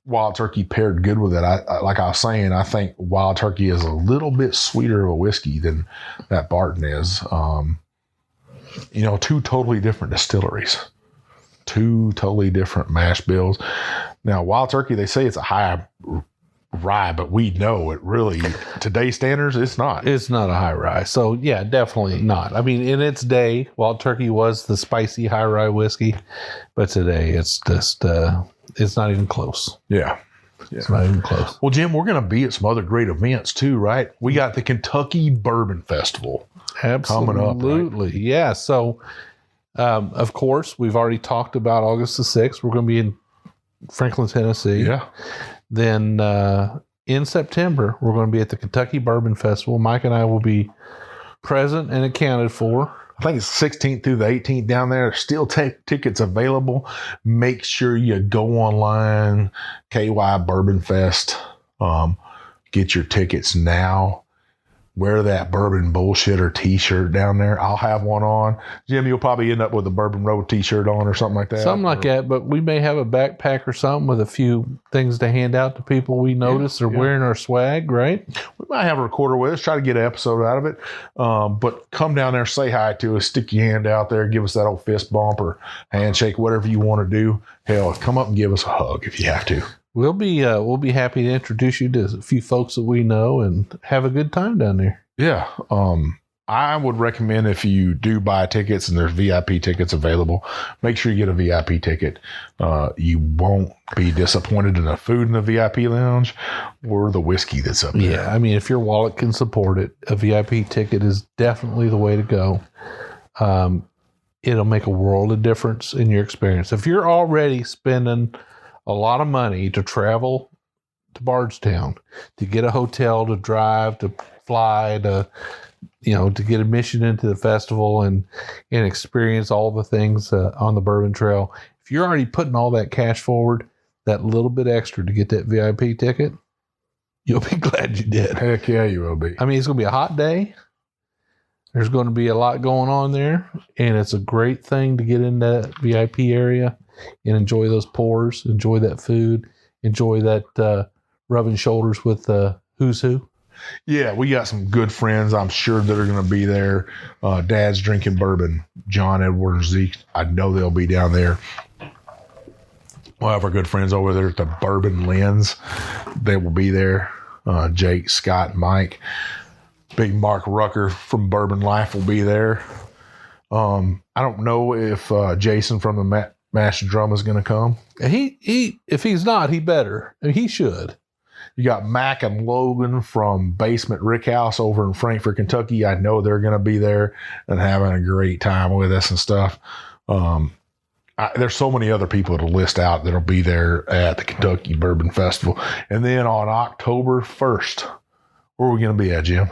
Wild Turkey paired good with it. I like I was saying, I think Wild Turkey is a little bit sweeter of a whiskey than that Barton is. 2 totally different distilleries, 2 totally different mash bills. Now, Wild Turkey, they say it's a high rye, but we know it really, today's standards, it's not. It's not a high rye. So yeah, definitely not. I mean, in its day, Wild Turkey was the spicy high rye whiskey, but today it's just it's not even close. Yeah. It's not even close. Well, Jim, we're going to be at some other great events too, right? We got the Kentucky Bourbon Festival coming up. Absolutely. Right? Yeah. So, of course, we've already talked about August the 6th. We're going to be in Franklin, Tennessee. Yeah. Then in September, we're going to be at the Kentucky Bourbon Festival. Mike and I will be present and accounted for. I think it's 16th through the 18th down there. There's still tickets available. Make sure you go online, KY Bourbon Fest. Get your tickets now. Wear that Bourbon Bullshitter t-shirt down there. I'll have one on. Jim, you'll probably end up with a Bourbon Road t-shirt on or something like that. Something like that, but we may have a backpack or something with a few things to hand out to people we notice are wearing our swag, right? We might have a recorder with us, try to get an episode out of it. But come down there, say hi to us, stick your hand out there, give us that old fist bump or handshake, whatever you want to do. Hell, come up and give us a hug if you have to. We'll be happy to introduce you to a few folks that we know and have a good time down there. Yeah. I would recommend if you do buy tickets and there's VIP tickets available, make sure you get a VIP ticket. You won't be disappointed in the food in the VIP lounge or the whiskey that's up there. Yeah. I mean, if your wallet can support it, a VIP ticket is definitely the way to go. It'll make a world of difference in your experience. If you're already spending a lot of money to travel to Bardstown, to get a hotel, to drive, to fly, to get admission into the festival and experience all the things on the Bourbon Trail. If you're already putting all that cash forward, that little bit extra to get that VIP ticket, you'll be glad you did. Heck yeah, you will be. I mean, it's going to be a hot day. There's going to be a lot going on there, and it's a great thing to get in that VIP area and enjoy those pours, enjoy that food, enjoy that rubbing shoulders with who's who. Yeah, we got some good friends, I'm sure, that are going to be there. Dad's Drinking Bourbon, John, Edward, and Zeke. I know they'll be down there. We'll have our good friends over there at the Bourbon Lens. They will be there. Jake, Scott, and Mike. Big Mark Rucker from Bourbon Life will be there. I don't know if Jason from the Master Drum is going to come. He if he's not, he better. He should. You got Mac and Logan from Basement Rickhouse over in Frankfort, Kentucky. I know they're going to be there and having a great time with us and stuff. There's so many other people to list out that'll be there at the Kentucky Bourbon Festival. And then on October 1st, where are we going to be at, Jim?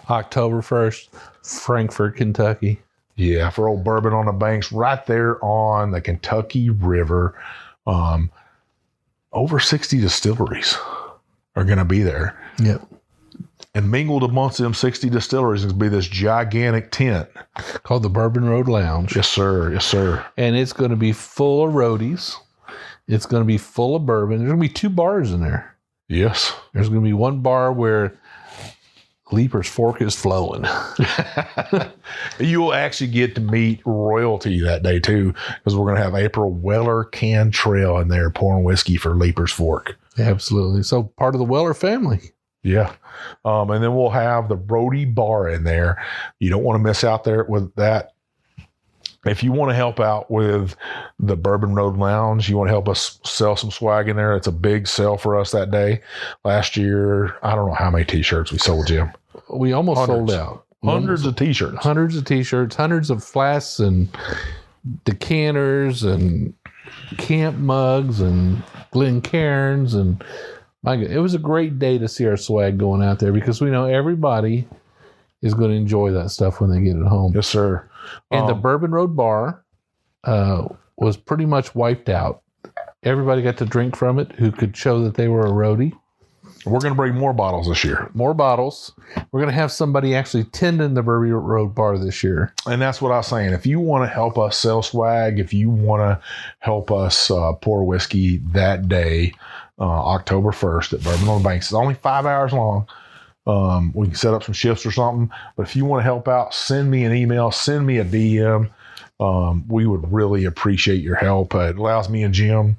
October 1st, Frankfort, Kentucky. Yeah, for old Bourbon on the Banks, right there on the Kentucky River. Over 60 distilleries are going to be there. Yep. And mingled amongst them 60 distilleries is going to be this gigantic tent called the Bourbon Road Lounge. Yes, sir. Yes, sir. And it's going to be full of roadies. It's going to be full of bourbon. There's going to be 2 bars in there. Yes. There's going to be one bar where Leaper's Fork is flowing. You'll actually get to meet royalty that day, too, because we're going to have April Weller Cantrell in there pouring whiskey for Leaper's Fork. Absolutely. So part of the Weller family. Yeah. And then we'll have the Roadie Bar in there. You don't want to miss out there with that. If you want to help out with the Bourbon Road Lounge, you want to help us sell some swag in there. It's a big sell for us that day. Last year, I don't know how many t-shirts we sold, Jim. We almost sold out. Hundreds of t-shirts. Hundreds of t-shirts, hundreds of flasks and decanters and camp mugs and Glencairns. And my God, it was a great day to see our swag going out there because we know everybody is going to enjoy that stuff when they get it home. Yes, sir. And the Bourbon Road Bar was pretty much wiped out. Everybody got to drink from it who could show that they were a roadie. We're going to bring more bottles this year. More bottles. We're going to have somebody actually tending the Bourbon Road Bar this year. And that's what I was saying. If you want to help us sell swag, if you want to help us pour whiskey that day, October 1st at Bourbon on the Banks, it's only 5 hours long. We can set up some shifts or something. But if you want to help out, send me an email, send me a DM. We would really appreciate your help. It allows me and Jim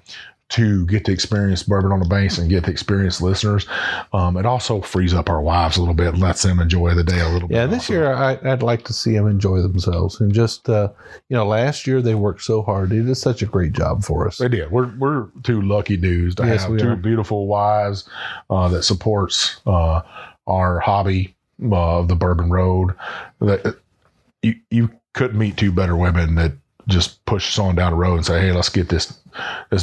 to get to experience bourbon on the banks and get to experience listeners. It also frees up our wives a little bit and lets them enjoy the day a little bit. Yeah, this year I'd like to see them enjoy themselves. And just, last year they worked so hard. They did such a great job for us. They did. We're two lucky dudes to have two beautiful wives that supports our hobby of the Bourbon Road. That you couldn't meet two better women that just push us on down the road and say, hey, let's get this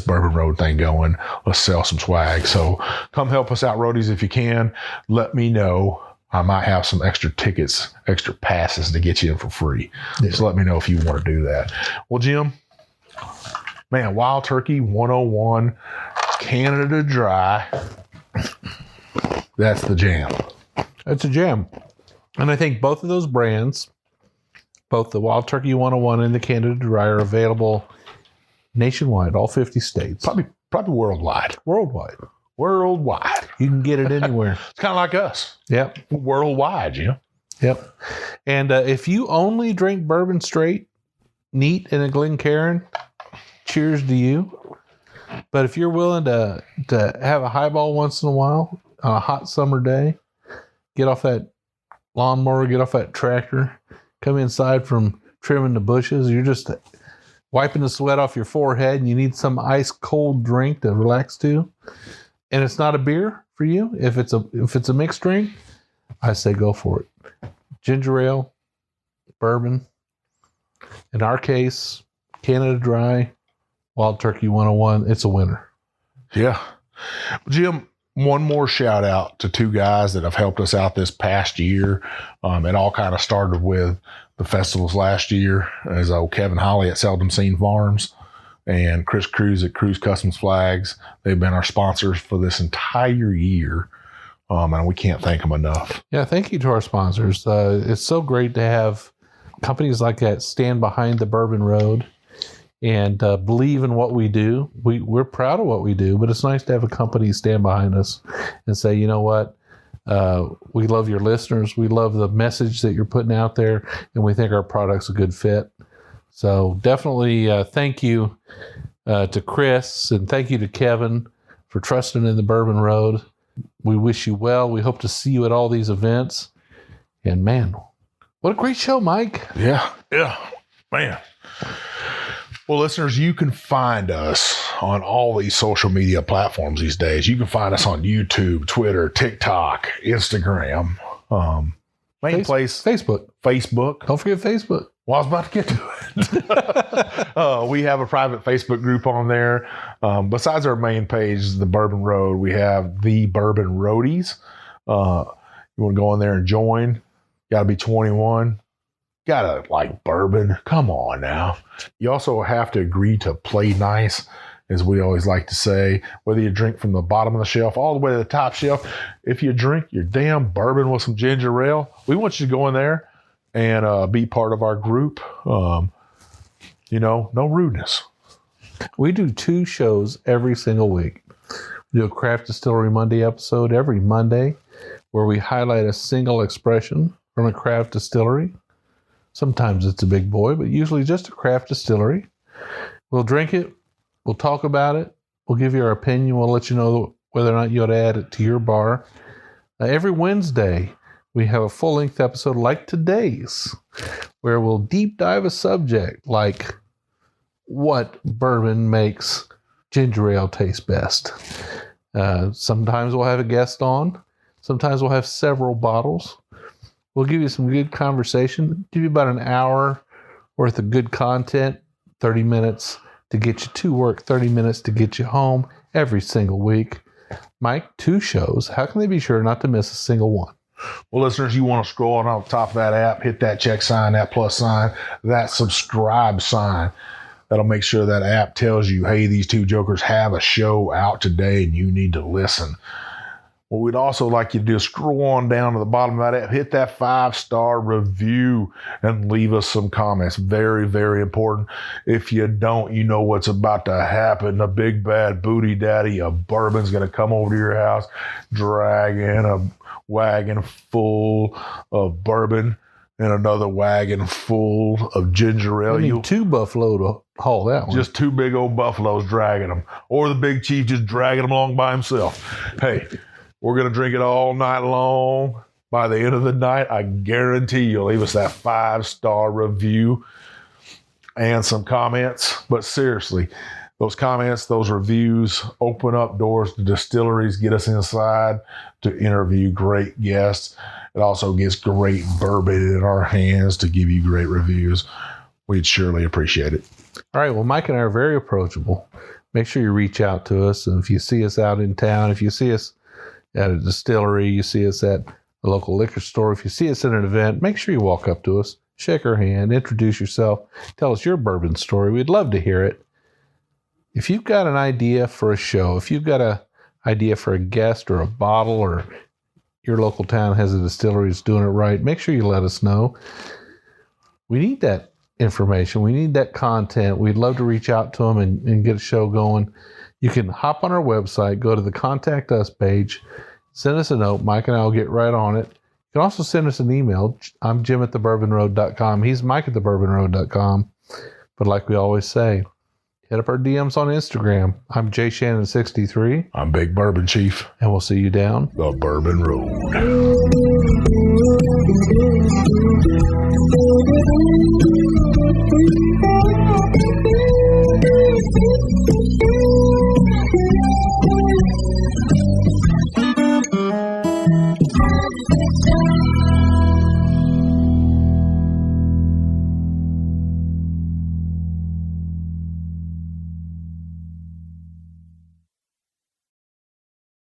Bourbon Road thing going. Let's sell some swag. So come help us out, roadies, if you can. Let me know. I might have some extra tickets, extra passes to get you in for free. Yeah. So let me know if you want to do that. Well, Jim, man, Wild Turkey 101, Canada Dry. That's the jam. It's a jam. And I think both of those brands, both the Wild Turkey 101 and the Canada Dry, are available nationwide, all 50 states. Probably worldwide. Worldwide. You can get it anywhere. It's kind of like us. Yep. Worldwide, you know? Yep. And if you only drink bourbon straight, neat, and a Glencairn, cheers to you. But if you're willing to have a highball once in a while on a hot summer day, get off that lawnmower, get off that tractor, come inside from trimming the bushes, you're just wiping the sweat off your forehead and you need some ice cold drink to relax to, and it's not a beer for you, if it's a mixed drink, I say go for it. Ginger ale, bourbon, in our case, Canada Dry, Wild Turkey 101, it's a winner. Yeah. Jim, one more shout out to two guys that have helped us out this past year. It all kind of started with the festivals last year, as Kevin Holly at Seldom Seen Farms and Chris Cruz at Cruz Customs Flags. They've been our sponsors for this entire year, and we can't thank them enough. Yeah, thank you to our sponsors. It's so great to have companies like that stand behind the Bourbon Road and believe in what we do. We're proud of what we do, but it's nice to have a company stand behind us and say, you know what, we love your listeners. We love the message that you're putting out there, and we think our product's a good fit. So definitely thank you to Chris, and thank you to Kevin for trusting in the Bourbon Road. We wish you well. We hope to see you at all these events. And man, what a great show, Mike. Yeah, man. Well, listeners, you can find us on all these social media platforms these days. You can find us on YouTube, Twitter, TikTok, Instagram, Facebook. Don't forget Facebook. Well, I was about to get to it. We have a private Facebook group on there. Besides our main page, the Bourbon Road, we have the Bourbon Roadies. You want to go in there and join? Got to be 21. Gotta like bourbon. Come on now. You also have to agree to play nice, as we always like to say, whether you drink from the bottom of the shelf all the way to the top shelf. If you drink your damn bourbon with some ginger ale, we want you to go in there and be part of our group. No rudeness. We do 2 shows every single week. We do a Craft Distillery Monday episode every Monday, where we highlight a single expression from a craft distillery. Sometimes it's a big boy, but usually just a craft distillery. We'll drink it. We'll talk about it. We'll give you our opinion. We'll let you know whether or not you ought to add it to your bar. Every Wednesday, we have a full-length episode like today's, where we'll deep dive a subject like what bourbon makes ginger ale taste best. Sometimes we'll have a guest on. Sometimes we'll have several bottles. We'll give you some good conversation, give you about an hour worth of good content, 30 minutes to get you to work, 30 minutes to get you home every single week. Mike, 2 shows. How can they be sure not to miss a single one? Well, listeners, you want to scroll on the top of that app, hit that check sign, that plus sign, that subscribe sign. That'll make sure that app tells you, hey, these 2 jokers have a show out today and you need to listen. What we'd also like you to do is scroll on down to the bottom of that app, hit that 5-star review, and leave us some comments. Very, very important. If you don't, you know what's about to happen. The big bad booty daddy of bourbon's going to come over to your house, dragging a wagon full of bourbon, and another wagon full of ginger ale. You need 2 buffalo to haul that one. Just 2 big old buffaloes dragging them, or the big chief just dragging them along by himself. Hey, we're going to drink it all night long. By the end of the night, I guarantee you'll leave us that 5-star review and some comments. But seriously, those comments, those reviews open up doors to distilleries, get us inside to interview great guests. It also gets great bourbon in our hands to give you great reviews. We'd surely appreciate it. All right. Well, Mike and I are very approachable. Make sure you reach out to us. And if you see us out in town, if you see us at a distillery, you see us at a local liquor store, if you see us at an event, make sure you walk up to us, shake our hand, introduce yourself, tell us your bourbon story. We'd love to hear it. If you've got an idea for a show, if you've got an idea for a guest or a bottle, or your local town has a distillery that's doing it right, make sure you let us know. We need that information. We need that content. We'd love to reach out to them and get a show going. You can hop on our website, go to the Contact Us page, send us a note. Mike and I will get right on it. You can also send us an email. I'm Jim at thebourbonroad.com. He's Mike at thebourbonroad.com. But like we always say, hit up our DMs on Instagram. I'm JShannon63. I'm Big Bourbon Chief. And we'll see you down the Bourbon Road.